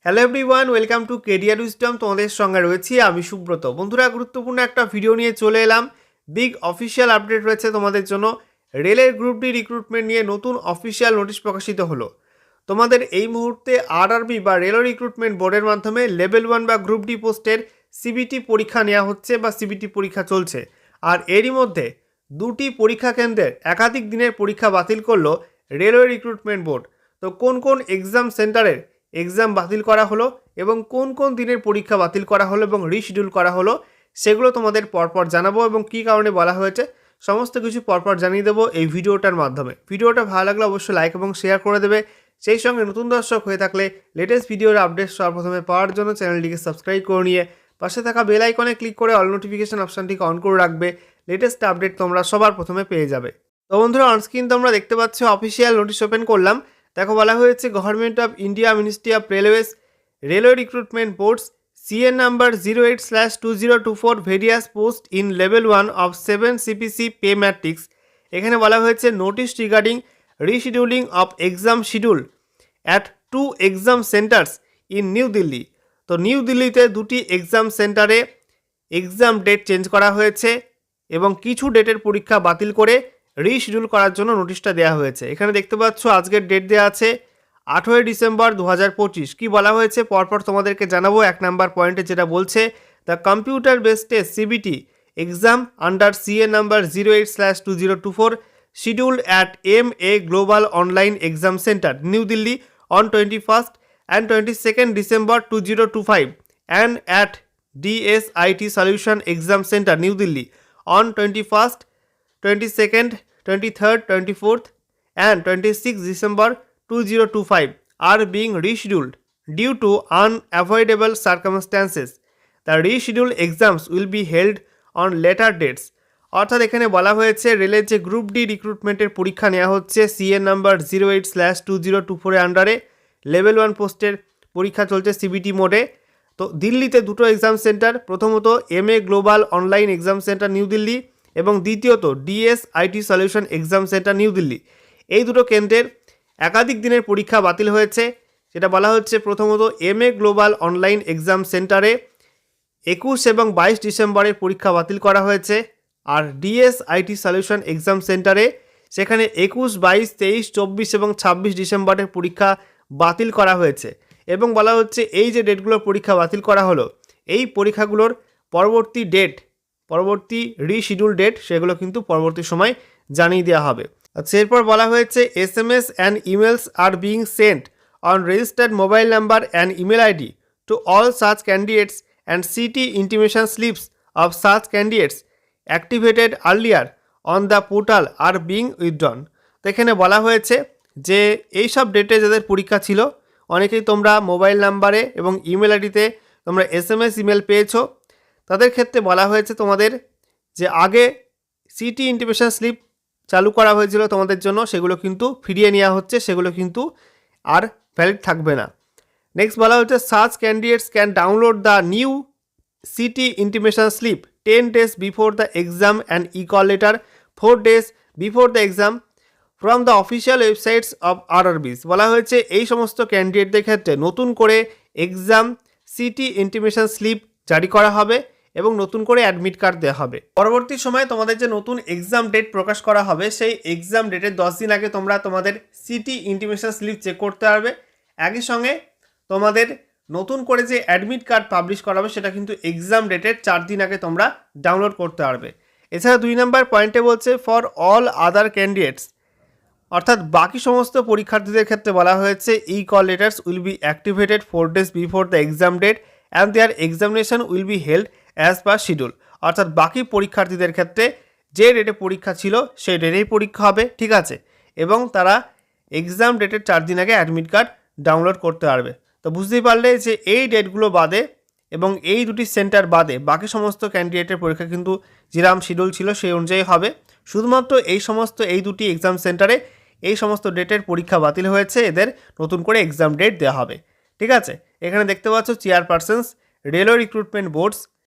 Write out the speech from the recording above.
Hello everyone, welcome to career wisdom. তোমাদের সঙ্গে রয়েছি আমি সুব্রত। বন্ধুরা, গুরুত্বপূর্ণ একটা ভিডিও নিয়ে চলে এলাম। বিগ অফিসিয়াল আপডেট রয়েছে তোমাদের জন্য। রেলের গ্রুপ ডি রিক্রুটমেন্ট নিয়ে নতুন অফিসিয়াল নোটিশ প্রকাশিত হলো। তোমাদের এই মুহূর্তে আরআরবি বা রেল রিক্রুটমেন্ট বোর্ডের মাধ্যমে লেভেল 1 বা গ্রুপ ডি পোস্টের সিবিটি পরীক্ষা নেওয়া হচ্ছে বা সিবিটি পরীক্ষা চলছে। আর এরই মধ্যে দুটি পরীক্ষা কেন্দ্রের একাধিক দিনের পরীক্ষা বাতিল করলো রেলওয়ে রিক্রুটমেন্ট বোর্ড। তো কোন কোন এক্সাম সেন্টারের এক্সাম বাতিল করা হলো এবং কোন কোন দিনের পরীক্ষা বাতিল করা হলো এবং রিশিডিউল করা হলো সেগুলো তোমাদের পরপর জানাবো এবং কী কারণে বলা হয়েছে সমস্ত কিছু পরপর জানিয়ে দেবো এই ভিডিওটার মাধ্যমে। ভিডিওটা ভালো লাগলে অবশ্যই লাইক এবং শেয়ার করে দেবে। সেই সঙ্গে নতুন দর্শক হয়ে থাকলে লেটেস্ট ভিডিওর আপডেট সর্বপ্রথমে পাওয়ার জন্য চ্যানেলটিকে সাবস্ক্রাইব করে নিয়ে পাশে থাকা বেল আইকনে ক্লিক করে অল নোটিফিকেশন অপশানটিকে অন করে রাখবে। লেটেস্ট আপডেট তোমরা সবার প্রথমে পেয়ে যাবে। তো বন্ধুরা, অনস্ক্রিন তোমরা দেখতে পাচ্ছ অফিসিয়াল নোটিশ ওপেন করলাম। দেখো, বলা হয়েছে government of India ministry of railways railway recruitment boards CN number 08/2024 various post in level 1 of 7 CPC pay matrix. এখানে বলা হয়েছে notice regarding rescheduling of exam schedule at 2 exam saunters in new Delhi. তো new দিল্লিতে দুটি exam সেন্টারে exam date change করা হয়েছে এবং কিছু ডেটের পরীক্ষা বাতিল করে রিশিডিউল করার জন্য নোটিশটা দেওয়া হয়েছে। এখানে দেখতে পাচ্ছ আজকের ডেট দেওয়া আছে 8ই ডিসেম্বর 2025। কি বলা হয়েছে পরপর তোমাদেরকে জানাবো। 1 নাম্বার পয়েন্টে যেটা বলছে, the computer based test CBT exam under CN number 08/2024 scheduled at MA global online exam centre new Delhi on 21st and 22nd December 2025 and at DSIT Solution Exam Center New Delhi on 21st, 22nd, 23rd, 24th and 26th December 2025 are being rescheduled due to unavoidable circumstances. The rescheduled exams will be held on later dates. অর্থাৎ এখানে বলা হয়েছে রেলের যে group D রিক্রুটমেন্টের পরীক্ষা নেওয়া হচ্ছে CN number 08/2024 এর আন্ডারে লেভেল 1 পোস্টের পরীক্ষা চলছে সিবিটি মোডে। তো দিল্লিতে দুটো এক্সাম সেন্টার, প্রথমত MA global online exam centre new Delhi এবং দ্বিতীয়ত DSIT solution exam centre new Delhi. এই দুটো কেন্দ্রের একাধিক দিনের পরীক্ষা বাতিল হয়েছে। যেটা বলা হচ্ছে, প্রথমত MA গ্লোবাল অনলাইন এক্সাম সেন্টারে 21 এবং 22 ডিসেম্বরের পরীক্ষা বাতিল করা হয়েছে। আর DSIT সলিউশন এক্সাম সেন্টারে সেখানে 21, 22, 23, 24 এবং 26 ডিসেম্বরের পরীক্ষা বাতিল করা হয়েছে। এবং বলা হচ্ছে এই যে ডেটগুলোর পরীক্ষা বাতিল করা হলো, এই পরীক্ষাগুলোর পরবর্তী রিশিডিউল ডেট সেগুলো কিন্তু পরবর্তী সময় জানিয়ে দেওয়া হবে। আচ্ছা, এরপর বলা হয়েছে SMS and emails are being sent on registered mobile number and email ID to all such candidates and CT intimation slips of such candidates activated earlier on the portal are being withdrawn. তো এখানে বলা হয়েছে যে এইসব ডেটে যাদের পরীক্ষা ছিল, অনেকেই তোমরা মোবাইল নাম্বারে এবং ইমেল আইডিতে তোমরা SMS ইমেল পেয়েছো। তাদের ক্ষেত্রে বলা হয়েছে তোমাদের যে আগে CT ইন্টিমেশন স্লিপ চালু করা হয়েছিল তোমাদের জন্য, সেগুলো কিন্তু ফিরিয়ে নেওয়া হচ্ছে, সেগুলো কিন্তু আর ভ্যালিড থাকবে না। নেক্সট বলা হচ্ছে such candidates can download the new CT intimation slip 10 days before the exam and e-call letter 4 days before the exam from the official websites of RRBs। বলা হয়েছে এই সমস্ত ক্যান্ডিডেটদের ক্ষেত্রে নতুন করে এক্সাম CT intimation স্লিপ জারি করা হবে এবং নতুন করে অ্যাডমিট কার্ড দেওয়া হবে। পরবর্তী সময়ে তোমাদের যে নতুন এক্সাম ডেট প্রকাশ করা হবে, সেই এক্সাম ডেটের 10 দিন আগে তোমরা তোমাদের CT intimation স্লিপ চেক করতে পারবে। একই সঙ্গে তোমাদের নতুন করে যে অ্যাডমিট কার্ড পাবলিশ করা হবে সেটা কিন্তু এক্সাম ডেটের 4 দিন আগে তোমরা ডাউনলোড করতে পারবে। এছাড়া 2 নম্বর পয়েন্টে বলছে ফর অল আদার ক্যান্ডিডেটস, অর্থাৎ বাকি সমস্ত পরীক্ষার্থীদের ক্ষেত্রে বলা হয়েছে e-call letters will be activated 4 days before the exam date and their examination will be held as per schedule। অর্থাৎ বাকি পরীক্ষার্থীদের ক্ষেত্রে যে ডেটে পরীক্ষা ছিল সেই ডেটেই পরীক্ষা হবে, ঠিক আছে, এবং তারা এক্সাম ডেটের 4 দিন আগে অ্যাডমিট কার্ড ডাউনলোড করতে পারবে। তো বুঝতেই পারলে যে এই ডেটগুলো বাদে এবং এই দুটি সেন্টার বাদে বাকি সমস্ত ক্যান্ডিডেটের পরীক্ষা কিন্তু যেরকম শিডিউল ছিল সেই অনুযায়ী হবে। শুধুমাত্র এই দুটি এক্সাম সেন্টারে এই সমস্ত ডেটের পরীক্ষা বাতিল হয়েছে, এদের নতুন করে এক্সাম ডেট দেওয়া হবে, ঠিক আছে। এখানে দেখতে পাচ্ছ চেয়ারপারসনস রেলওয়ে রিক্রুটমেন্ট বোর্ডস